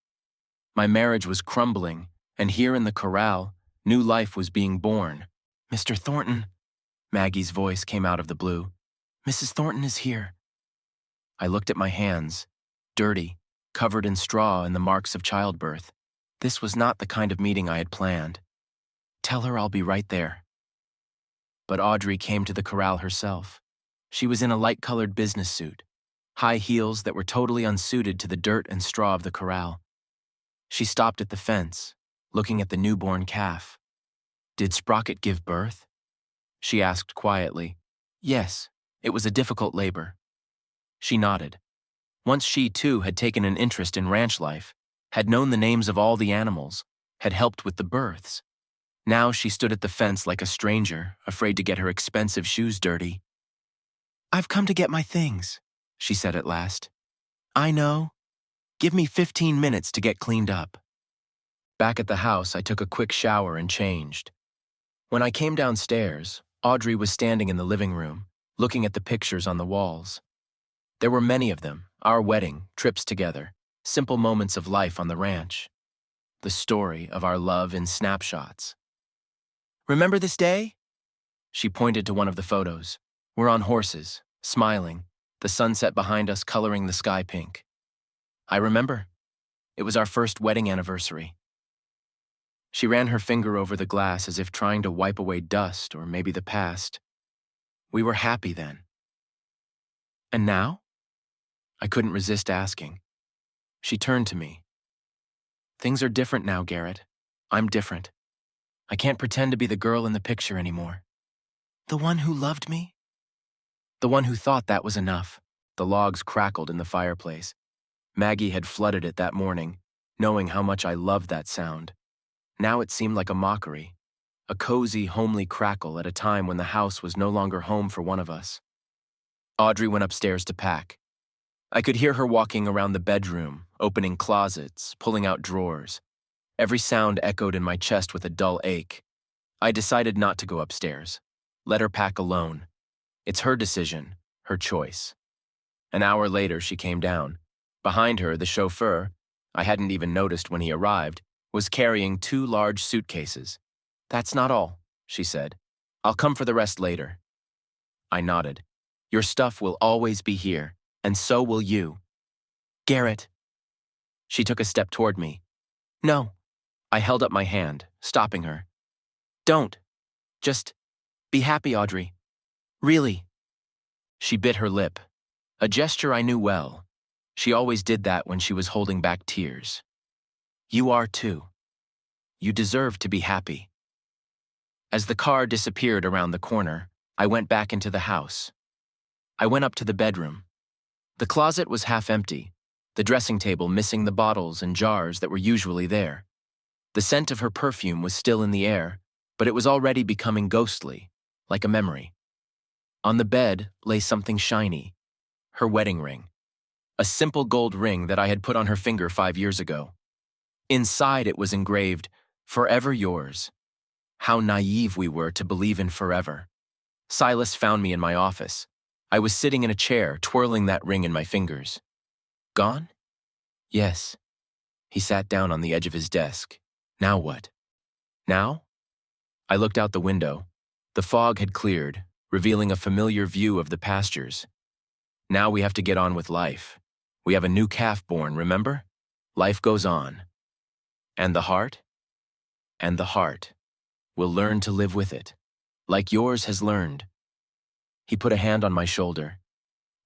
My marriage was crumbling, and here in the corral, new life was being born. Mr. Thornton, Maggie's voice came out of the blue. Mrs. Thornton is here. I looked at my hands, dirty, covered in straw and the marks of childbirth. This was not the kind of meeting I had planned. Tell her I'll be right there. But Audrey came to the corral herself. She was in a light-colored business suit, high heels that were totally unsuited to the dirt and straw of the corral. She stopped at the fence, looking at the newborn calf. Did Sprocket give birth? She asked quietly. Yes, it was a difficult labor. She nodded. Once she, too, had taken an interest in ranch life, had known the names of all the animals, had helped with the births. Now she stood at the fence like a stranger, afraid to get her expensive shoes dirty. I've come to get my things, she said at last. I know. Give me 15 minutes to get cleaned up. Back at the house, I took a quick shower and changed. When I came downstairs, Audrey was standing in the living room, looking at the pictures on the walls. There were many of them, our wedding, trips together, simple moments of life on the ranch. The story of our love in snapshots. Remember this day? She pointed to one of the photos. We're on horses, smiling, the sunset behind us coloring the sky pink. I remember. It was our first wedding anniversary. She ran her finger over the glass as if trying to wipe away dust or maybe the past. We were happy then. And now? I couldn't resist asking. She turned to me. Things are different now, Garrett. I'm different. I can't pretend to be the girl in the picture anymore. The one who loved me? The one who thought that was enough. The logs crackled in the fireplace. Maggie had flooded it that morning, knowing how much I loved that sound. Now it seemed like a mockery, a cozy, homely crackle at a time when the house was no longer home for one of us. Audrey went upstairs to pack. I could hear her walking around the bedroom, opening closets, pulling out drawers. Every sound echoed in my chest with a dull ache. I decided not to go upstairs. Let her pack alone. It's her decision, her choice. An hour later, she came down. Behind her, the chauffeur, I hadn't even noticed when he arrived, was carrying 2 large suitcases. That's not all, she said. I'll come for the rest later. I nodded. Your stuff will always be here, and so will you. Garrett. She took a step toward me. No. I held up my hand, stopping her. Don't. Just be happy, Audrey. Really. She bit her lip, a gesture I knew well. She always did that when she was holding back tears. You are too. You deserve to be happy. As the car disappeared around the corner, I went back into the house. I went up to the bedroom. The closet was half empty, the dressing table missing the bottles and jars that were usually there. The scent of her perfume was still in the air, but it was already becoming ghostly, like a memory. On the bed lay something shiny, her wedding ring. A simple gold ring that I had put on her finger 5 years ago. Inside it was engraved, "Forever yours." How naive we were to believe in forever. Silas found me in my office. I was sitting in a chair, twirling that ring in my fingers. Gone? Yes. He sat down on the edge of his desk. Now what? Now? I looked out the window. The fog had cleared, revealing a familiar view of the pastures. Now we have to get on with life. We have a new calf born, remember? Life goes on. And the heart? And the heart. We'll learn to live with it, like yours has learned. He put a hand on my shoulder.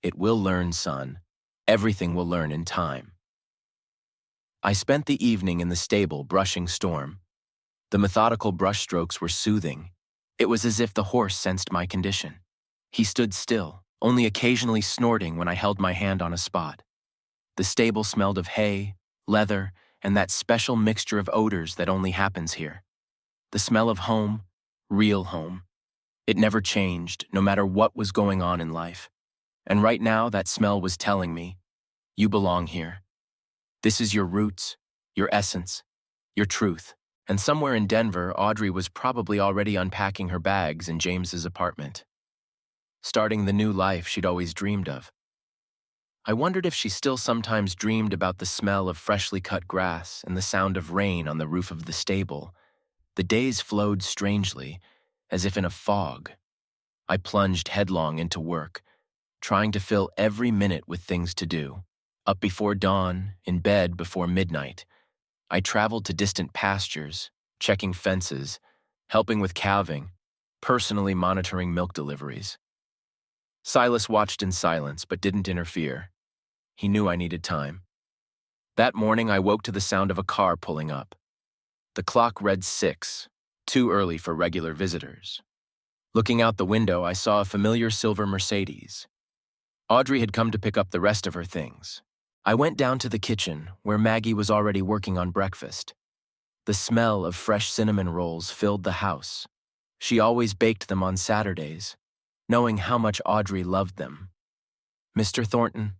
It will learn, son. Everything will learn in time. I spent the evening in the stable brushing Storm. The methodical brushstrokes were soothing. It was as if the horse sensed my condition. He stood still, only occasionally snorting when I held my hand on a spot. The stable smelled of hay, leather, and that special mixture of odors that only happens here. The smell of home, real home. It never changed, no matter what was going on in life. And right now, that smell was telling me, you belong here. This is your roots, your essence, your truth. And somewhere in Denver, Audrey was probably already unpacking her bags in James's apartment, starting the new life she'd always dreamed of. I wondered if she still sometimes dreamed about the smell of freshly cut grass and the sound of rain on the roof of the stable. The days flowed strangely, as if in a fog. I plunged headlong into work, trying to fill every minute with things to do. Up before dawn, in bed before midnight. I traveled to distant pastures, checking fences, helping with calving, personally monitoring milk deliveries. Silas watched in silence but didn't interfere. He knew I needed time. That morning I woke to the sound of a car pulling up. The clock read 6, too early for regular visitors. Looking out the window, I saw a familiar silver Mercedes. Audrey had come to pick up the rest of her things. I went down to the kitchen, where Maggie was already working on breakfast. The smell of fresh cinnamon rolls filled the house. She always baked them on Saturdays, knowing how much Audrey loved them. Mr. Thornton?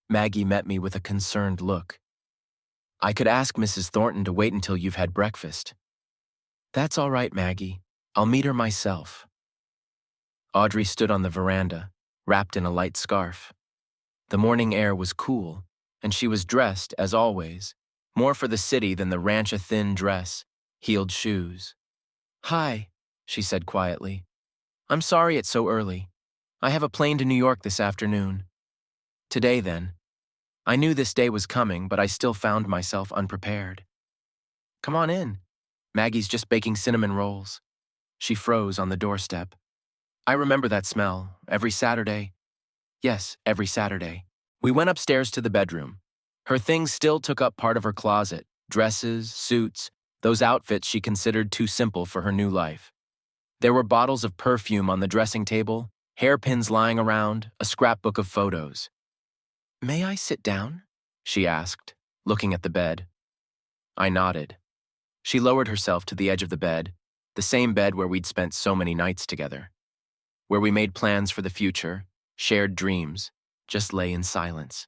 Maggie met me with a concerned look. I could ask Mrs. Thornton to wait until you've had breakfast. That's all right, Maggie. I'll meet her myself. Audrey stood on the veranda, wrapped in a light scarf. The morning air was cool, and she was dressed, as always, more for the city than the ranch, a thin dress, heeled shoes. Hi, she said quietly. I'm sorry it's so early. I have a plane to New York this afternoon. Today, then. I knew this day was coming, but I still found myself unprepared. Come on in. Maggie's just baking cinnamon rolls. She froze on the doorstep. I remember that smell, every Saturday. Yes, every Saturday. We went upstairs to the bedroom. Her things still took up part of her closet, dresses, suits, those outfits she considered too simple for her new life. There were bottles of perfume on the dressing table, hairpins lying around, a scrapbook of photos. May I sit down? She asked, looking at the bed. I nodded. She lowered herself to the edge of the bed, the same bed where we'd spent so many nights together, where we made plans for the future, shared dreams, just lay in silence,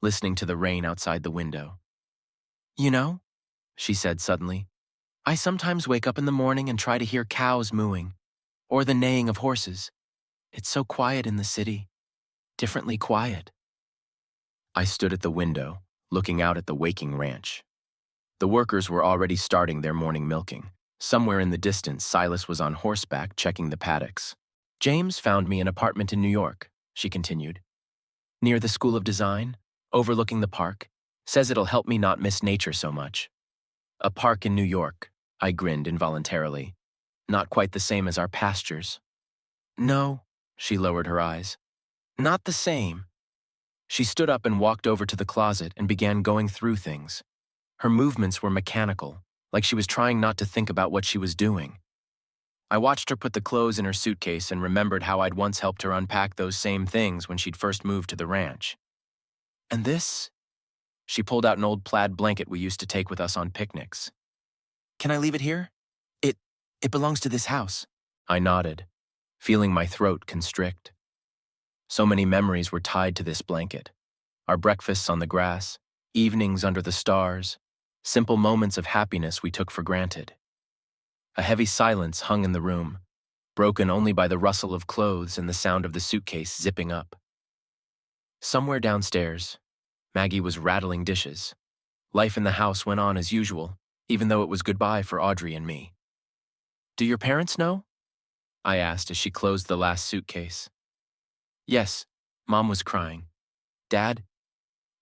listening to the rain outside the window. You know, she said suddenly, I sometimes wake up in the morning and try to hear cows mooing, or the neighing of horses. It's so quiet in the city, differently quiet. I stood at the window, looking out at the waking ranch. The workers were already starting their morning milking. Somewhere in the distance, Silas was on horseback checking the paddocks. James found me an apartment in New York, she continued. Near the School of Design, overlooking the park. Says it'll help me not miss nature so much. A park in New York, I grinned involuntarily. Not quite the same as our pastures. No, she lowered her eyes. Not the same. She stood up and walked over to the closet and began going through things. Her movements were mechanical, like she was trying not to think about what she was doing. I watched her put the clothes in her suitcase and remembered how I'd once helped her unpack those same things when she'd first moved to the ranch. And this? She pulled out an old plaid blanket we used to take with us on picnics. Can I leave it here? It belongs to this house. I nodded, feeling my throat constrict. So many memories were tied to this blanket. Our breakfasts on the grass, evenings under the stars, simple moments of happiness we took for granted. A heavy silence hung in the room, broken only by the rustle of clothes and the sound of the suitcase zipping up. Somewhere downstairs, Maggie was rattling dishes. Life in the house went on as usual, even though it was goodbye for Audrey and me. Do your parents know? I asked as she closed the last suitcase. Yes, Mom was crying. Dad?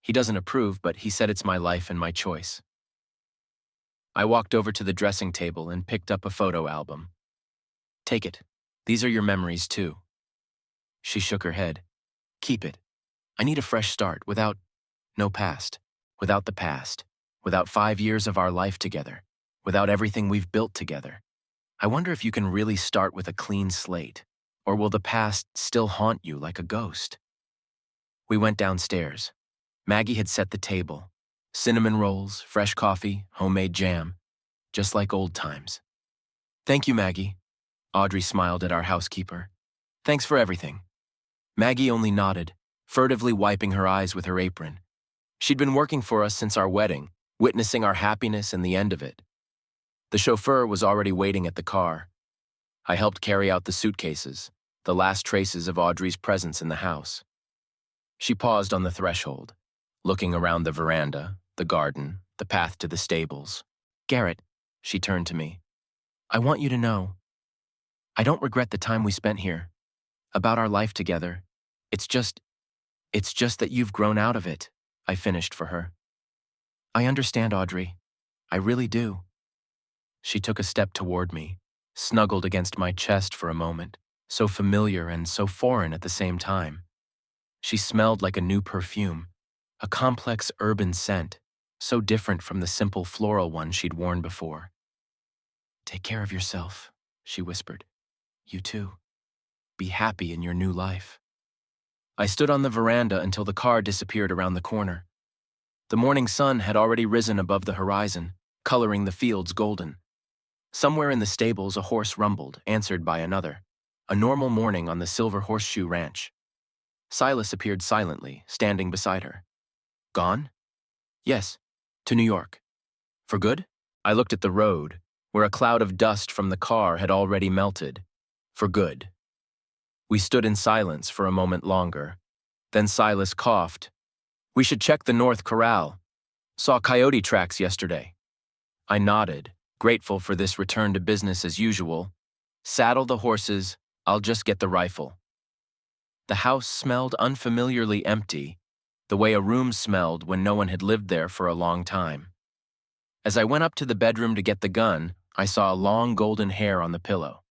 He doesn't approve, but he said it's my life and my choice. I walked over to the dressing table and picked up a photo album. Take it. These are your memories, too. She shook her head. Keep it. I need a fresh start without no past, without the past, without 5 years of our life together, without everything we've built together. I wonder if you can really start with a clean slate, or will the past still haunt you like a ghost? We went downstairs. Maggie had set the table. Cinnamon rolls, fresh coffee, homemade jam, just like old times. Thank you, Maggie. Audrey smiled at our housekeeper. Thanks for everything. Maggie only nodded, furtively wiping her eyes with her apron. She'd been working for us since our wedding, witnessing our happiness and the end of it. The chauffeur was already waiting at the car. I helped carry out the suitcases, the last traces of Audrey's presence in the house. She paused on the threshold, looking around the veranda, the garden, the path to the stables. Garrett, she turned to me. I want you to know. I don't regret the time we spent here, about our life together. It's just that you've grown out of it, I finished for her. I understand, Audrey. I really do. She took a step toward me, snuggled against my chest for a moment, so familiar and so foreign at the same time. She smelled like a new perfume, a complex urban scent, so different from the simple floral one she'd worn before. Take care of yourself, she whispered. You too. Be happy in your new life. I stood on the veranda until the car disappeared around the corner. The morning sun had already risen above the horizon, coloring the fields golden. Somewhere in the stables a horse rumbled, answered by another. A normal morning on the Silver Horseshoe Ranch. Silas appeared silently, standing beside her. Gone? Yes, to New York. For good? I looked at the road, where a cloud of dust from the car had already melted. For good. We stood in silence for a moment longer. Then Silas coughed. We should check the North Corral. Saw coyote tracks yesterday. I nodded, grateful for this return to business as usual. Saddle the horses, I'll just get the rifle. The house smelled unfamiliarly empty, the way a room smelled when no one had lived there for a long time. As I went up to the bedroom to get the gun, I saw a long golden hair on the pillow,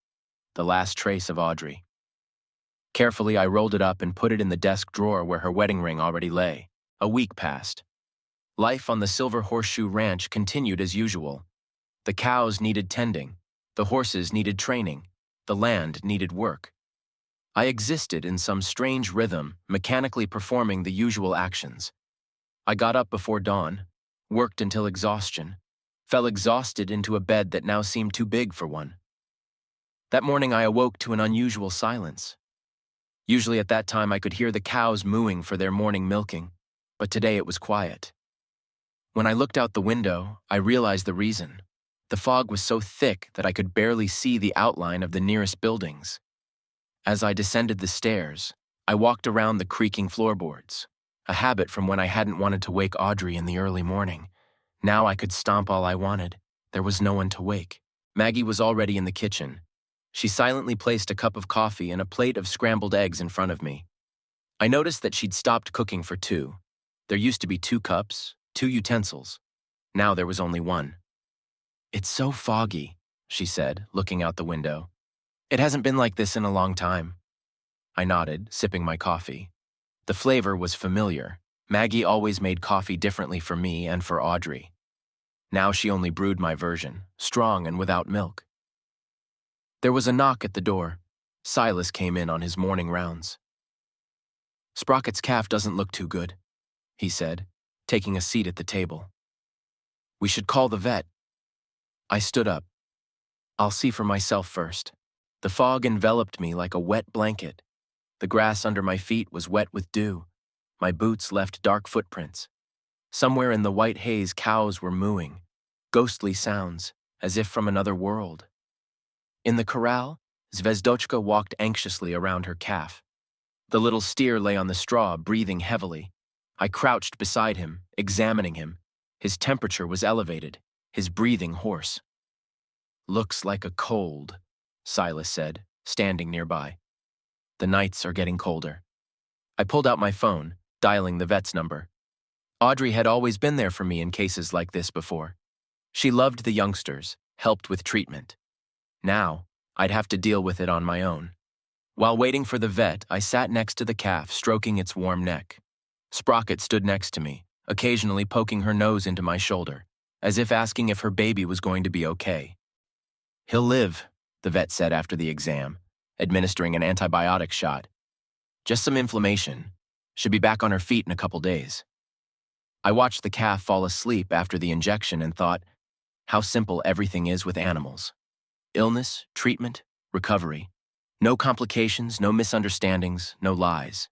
the last trace of Audrey. Carefully, I rolled it up and put it in the desk drawer where her wedding ring already lay. A week passed. Life on the Silver Horseshoe Ranch continued as usual. The cows needed tending, the horses needed training, the land needed work. I existed in some strange rhythm, mechanically performing the usual actions. I got up before dawn, worked until exhaustion, fell exhausted into a bed that now seemed too big for one. That morning I awoke to an unusual silence. Usually at that time I could hear the cows mooing for their morning milking, but today it was quiet. When I looked out the window, I realized the reason. The fog was so thick that I could barely see the outline of the nearest buildings. As I descended the stairs, I walked around the creaking floorboards, a habit from when I hadn't wanted to wake Audrey in the early morning. Now I could stomp all I wanted. There was no one to wake. Maggie was already in the kitchen. She silently placed a cup of coffee and a plate of scrambled eggs in front of me. I noticed that she'd stopped cooking for two. There used to be 2 cups, 2 utensils. Now there was only one. "It's so foggy," she said, looking out the window. "It hasn't been like this in a long time." I nodded, sipping my coffee. The flavor was familiar. Maggie always made coffee differently for me and for Audrey. Now she only brewed my version, strong and without milk. There was a knock at the door. Silas came in on his morning rounds. "Sprocket's calf doesn't look too good," he said, taking a seat at the table. "We should call the vet." I stood up. "I'll see for myself first." The fog enveloped me like a wet blanket. The grass under my feet was wet with dew. My boots left dark footprints. Somewhere in the white haze, cows were mooing, ghostly sounds, as if from another world. In the corral, Zvezdochka walked anxiously around her calf. The little steer lay on the straw, breathing heavily. I crouched beside him, examining him. His temperature was elevated, his breathing hoarse. "Looks like a cold," Silas said, standing nearby. "The nights are getting colder." I pulled out my phone, dialing the vet's number. Audrey had always been there for me in cases like this before. She loved the youngsters, helped with treatment. Now, I'd have to deal with it on my own. While waiting for the vet, I sat next to the calf, stroking its warm neck. Sprocket stood next to me, occasionally poking her nose into my shoulder, as if asking if her baby was going to be okay. "He'll live," the vet said after the exam, administering an antibiotic shot. "Just some inflammation. Should be back on her feet in a couple days." I watched the calf fall asleep after the injection and thought, how simple everything is with animals. Illness, treatment, recovery. No complications, no misunderstandings, no lies.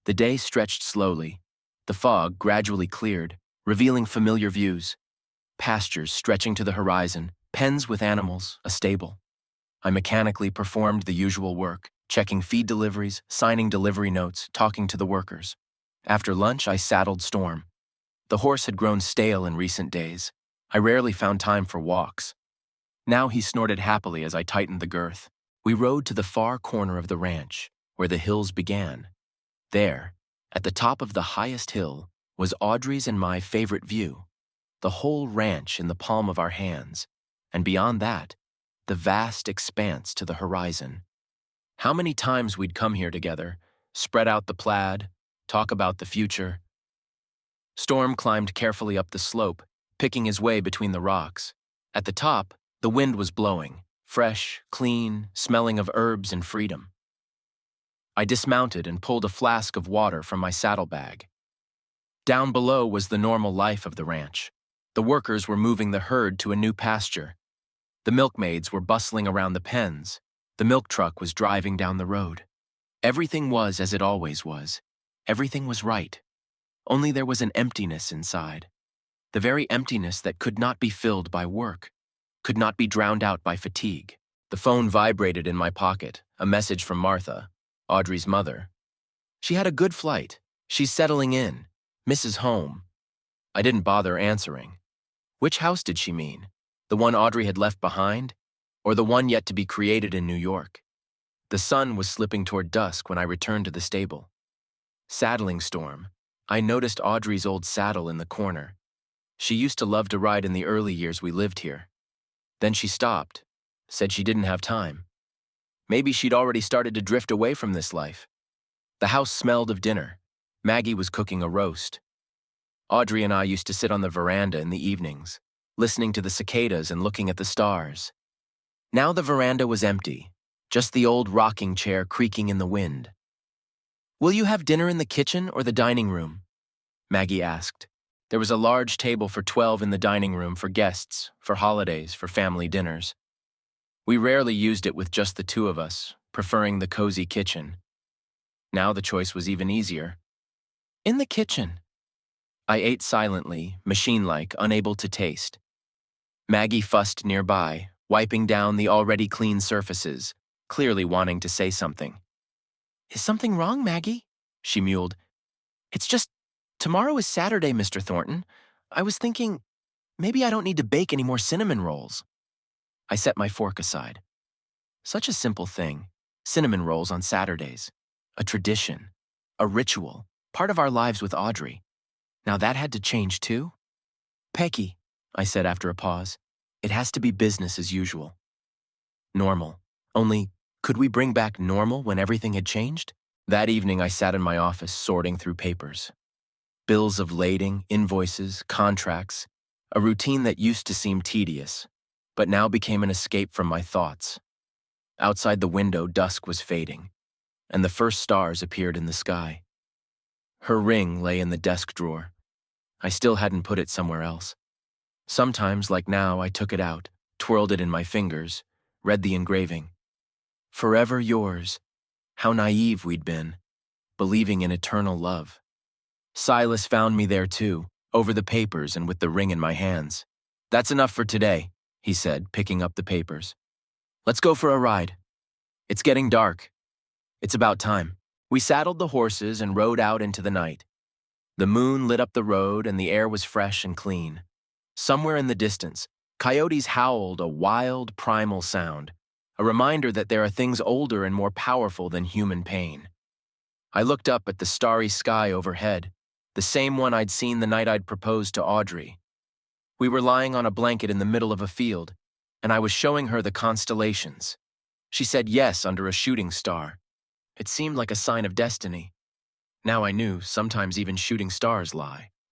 The day stretched slowly. The fog gradually cleared, revealing familiar views. Pastures stretching to the horizon, pens with animals, a stable. I mechanically performed the usual work, checking feed deliveries, signing delivery notes, talking to the workers. After lunch, I saddled Storm. The horse had grown stale in recent days. I rarely found time for walks. Now he snorted happily as I tightened the girth. We rode to the far corner of the ranch, where the hills began. There, at the top of the highest hill, was Audrey's and my favorite view. The whole ranch in the palm of our hands, and beyond that, the vast expanse to the horizon. How many times we'd come here together, spread out the plaid, talk about the future. Storm climbed carefully up the slope, picking his way between the rocks. At the top, the wind was blowing, fresh, clean, smelling of herbs and freedom. I dismounted and pulled a flask of water from my saddlebag. Down below was the normal life of the ranch. The workers were moving the herd to a new pasture. The milkmaids were bustling around the pens. The milk truck was driving down the road. Everything was as it always was. Everything was right. Only there was an emptiness inside. The very emptiness that could not be filled by work, could not be drowned out by fatigue. The phone vibrated in my pocket, a message from Martha, Audrey's mother. She had a good flight. She's settling in. Mrs. Home. I didn't bother answering. Which house did she mean? The one Audrey had left behind? Or the one yet to be created in New York? The sun was slipping toward dusk when I returned to the stable. Saddling storm. I noticed Audrey's old saddle in the corner. She used to love to ride in the early years we lived here. Then she stopped, said she didn't have time. Maybe she'd already started to drift away from this life. The house smelled of dinner. Maggie was cooking a roast. Audrey and I used to sit on the veranda in the evenings, listening to the cicadas and looking at the stars. Now the veranda was empty, just the old rocking chair creaking in the wind. "Will you have dinner in the kitchen or the dining room?" Maggie asked. There was a large table for 12 in the dining room for guests, for holidays, for family dinners. We rarely used it with just the two of us, preferring the cozy kitchen. Now the choice was even easier. "In the kitchen." I ate silently, machine-like, unable to taste. Maggie fussed nearby, wiping down the already clean surfaces, clearly wanting to say something. "Is something wrong, Maggie?" she mewed. "It's just, tomorrow is Saturday, Mr. Thornton. I was thinking, maybe I don't need to bake any more cinnamon rolls." I set my fork aside. Such a simple thing, cinnamon rolls on Saturdays. A tradition, a ritual, part of our lives with Audrey. Now that had to change too? "Peggy," I said after a pause, "it has to be business as usual." Normal. Only, could we bring back normal when everything had changed? That evening I sat in my office sorting through papers. Bills of lading, invoices, contracts, a routine that used to seem tedious, but now became an escape from my thoughts. Outside the window, dusk was fading, and the first stars appeared in the sky. Her ring lay in the desk drawer. I still hadn't put it somewhere else. Sometimes, like now, I took it out, twirled it in my fingers, read the engraving. "Forever yours." How naive we'd been, believing in eternal love. Silas found me there too, over the papers and with the ring in my hands. "That's enough for today," he said, picking up the papers. "Let's go for a ride. It's getting dark. It's about time." We saddled the horses and rode out into the night. The moon lit up the road and the air was fresh and clean. Somewhere in the distance, coyotes howled, a wild, primal sound, a reminder that there are things older and more powerful than human pain. I looked up at the starry sky overhead, the same one I'd seen the night I'd proposed to Audrey. We were lying on a blanket in the middle of a field, and I was showing her the constellations. She said yes under a shooting star. It seemed like a sign of destiny. Now I knew sometimes even shooting stars lie.